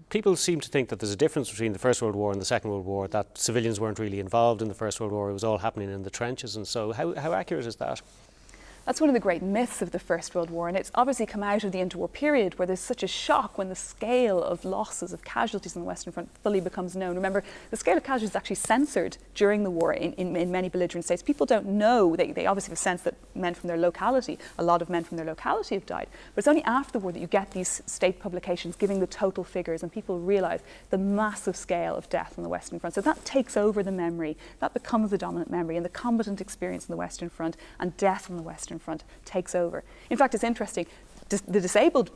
people seem to think that there's a difference between the First World War and the Second World War, that civilians weren't really involved in the First World War, it was all happening in the trenches, and so how accurate is that? That's one of the great myths of the First World War, and it's obviously come out of the interwar period where there's such a shock when the scale of losses, of casualties on the Western Front fully becomes known. Remember, the scale of casualties is actually censored during the war in many belligerent states. People don't know, they obviously have a sense that men from their locality, a lot of men from their locality have died, but it's only after the war that you get these state publications giving the total figures, and people realise the massive scale of death on the Western Front. So that takes over the memory, that becomes the dominant memory, and the combatant experience on the Western Front and death on the Western Front takes over. In fact, it's interesting, the disabled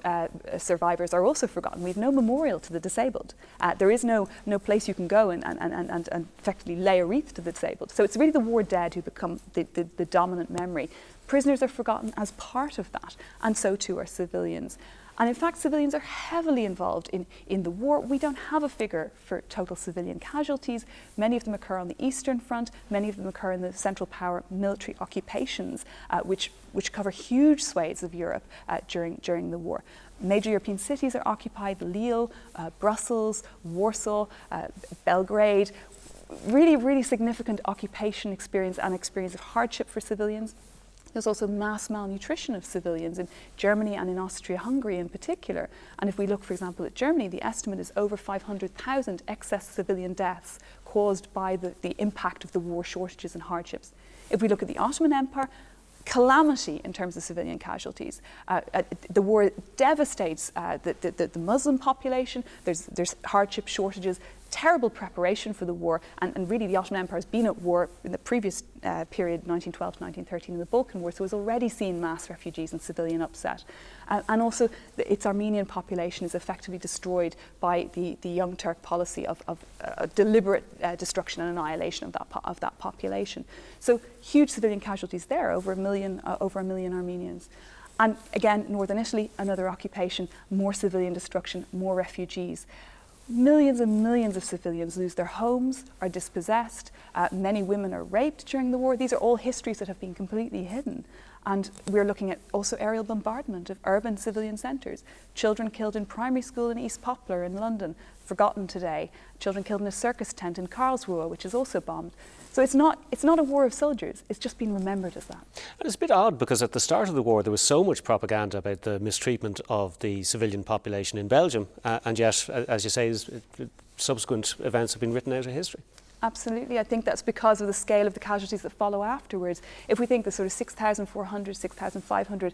survivors are also forgotten. We have no memorial to the disabled. There is no place you can go and effectively lay a wreath to the disabled. So it's really the war dead who become the dominant memory. Prisoners are forgotten as part of that, and so too are civilians. And in fact, civilians are heavily involved in the war. We don't have a figure for total civilian casualties. Many of them occur on the Eastern Front. Many of them occur in the Central Power military occupations, which cover huge swathes of Europe during the war. Major European cities are occupied: Lille, Brussels, Warsaw, Belgrade. Really, really significant occupation experience and experience of hardship for civilians. There's also mass malnutrition of civilians in Germany and in Austria-Hungary in particular. And if we look, for example, at Germany, the estimate is over 500,000 excess civilian deaths caused by the impact of the war shortages and hardships. If we look at the Ottoman Empire, calamity in terms of civilian casualties. The war devastates the Muslim population. There's hardship, shortages, terrible preparation for the war, and really the Ottoman Empire has been at war in the previous period, 1912 to 1913, in the Balkan War, so it's already seen mass refugees and civilian upset. And also its Armenian population is effectively destroyed by the Young Turk policy of deliberate destruction and annihilation of that population. So huge civilian casualties there, over a million Armenians. And again, northern Italy, another occupation, more civilian destruction, more refugees. Millions and millions of civilians lose their homes, are dispossessed. Many women are raped during the war. These are all histories that have been completely hidden. And we're looking at also aerial bombardment of urban civilian centres. Children killed in primary school in East Poplar in London, forgotten today. Children killed in a circus tent in Karlsruhe, which is also bombed. So it's not a war of soldiers, it's just been remembered as that. And it's a bit odd because at the start of the war there was so much propaganda about the mistreatment of the civilian population in Belgium, and yet, as you say, subsequent events have been written out of history. Absolutely. I think that's because of the scale of the casualties that follow afterwards. If we think the sort of 6,400, 6,500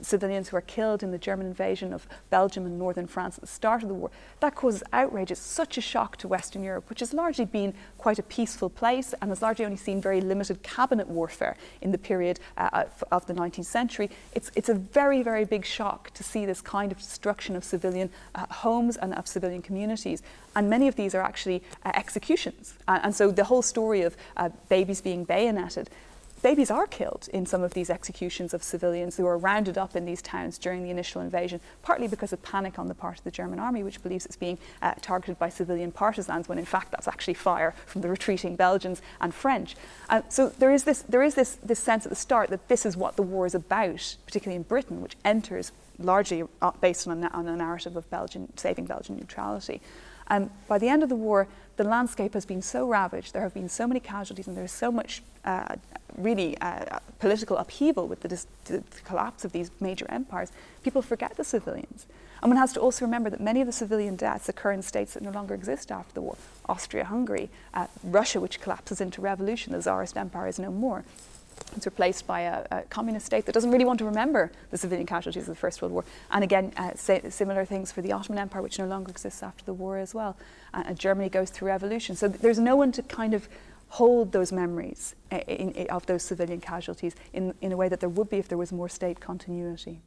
civilians who are killed in the German invasion of Belgium and northern France at the start of the war, that causes outrage. It's such a shock to Western Europe, which has largely been quite a peaceful place and has largely only seen very limited cabinet warfare in the period of the 19th century. It's a very, very big shock to see this kind of destruction of civilian homes and of civilian communities. And many of these are actually executions. And so the whole story of babies being bayoneted, babies are killed in some of these executions of civilians who are rounded up in these towns during the initial invasion, partly because of panic on the part of the German army, which believes it's being targeted by civilian partisans, when in fact that's actually fire from the retreating Belgians and French. So there is this sense at the start that this is what the war is about, particularly in Britain, which enters largely based on a narrative of saving Belgian neutrality. By the end of the war, the landscape has been so ravaged, there have been so many casualties, and there's so much political upheaval with the collapse of these major empires, people forget the civilians. And one has to also remember that many of the civilian deaths occur in states that no longer exist after the war. Austria-Hungary, Russia, which collapses into revolution, the Tsarist Empire is no more. It's replaced by a communist state that doesn't really want to remember the civilian casualties of the First World War. And again, similar things for the Ottoman Empire, which no longer exists after the war as well. And Germany goes through revolution. So there's no one to kind of hold those memories of those civilian casualties in a way that there would be if there was more state continuity.